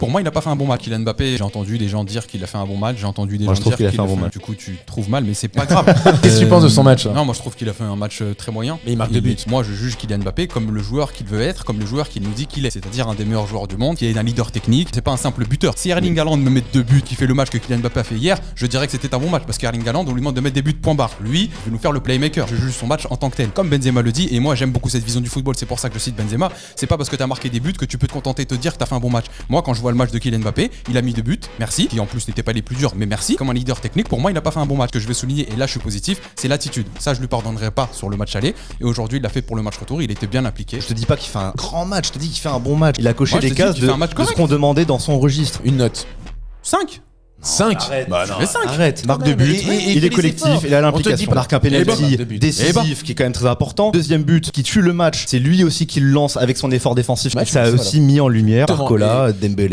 Pour moi, il n'a pas fait un bon match. Kylian Mbappé, j'ai entendu des gens dire qu'il a fait un bon match. J'ai entendu des gens dire qu'il a fait un bon match. Du coup, tu trouves mal, mais c'est pas grave. Qu'est-ce que tu penses de son match? Non, moi je trouve qu'il a fait un match très moyen. Mais il marque 2 buts. Moi, je juge Kylian Mbappé comme le joueur qu'il veut être, comme le joueur qu'il nous dit qu'il est. C'est-à-dire un des meilleurs joueurs du monde, qui est un leader technique. C'est pas un simple buteur. Si Erling Haaland me met 2 buts, qui fait le match que Kylian Mbappé a fait hier, je dirais que c'était un bon match. Parce qu'Erling Haaland, on lui demande de mettre des buts point barre. Lui, il veut nous faire le playmaker. Je juge son match en tant que tel. Comme Benzema le dit, et moi j'aime beaucoup cette vision du football, c'est pour ça que je cite Benzema. C'est pas parce que t'as marqué des buts que tu peux te contenter de te dire que t'as fait un bon match. Moi, quand je vois le match de Kylian Mbappé, il a mis 2 buts, merci, qui en plus n'étaient pas les plus durs, mais merci. Comme un leader technique, pour moi, il n'a pas fait un bon match. Ce que je vais souligner, et là je suis positif, c'est l'attitude. Ça, je lui pardonnerai pas sur le match aller. Et aujourd'hui, il l'a fait pour le match retour, il était bien impliqué. Je te dis pas qu'il fait un grand match, je te dis qu'il fait un bon match. Il a coché les cases de ce qu'on demandait dans son registre. Une note. 5. 5. Bah non, 5. arrête, marque 2 buts, il est collectif, il a l'implication, marque un penalty décisif qui est quand même très important. Deuxième but qui tue le match, c'est lui aussi qui le lance avec son effort défensif. Ça a aussi mis en lumière Barcola, Dembélé.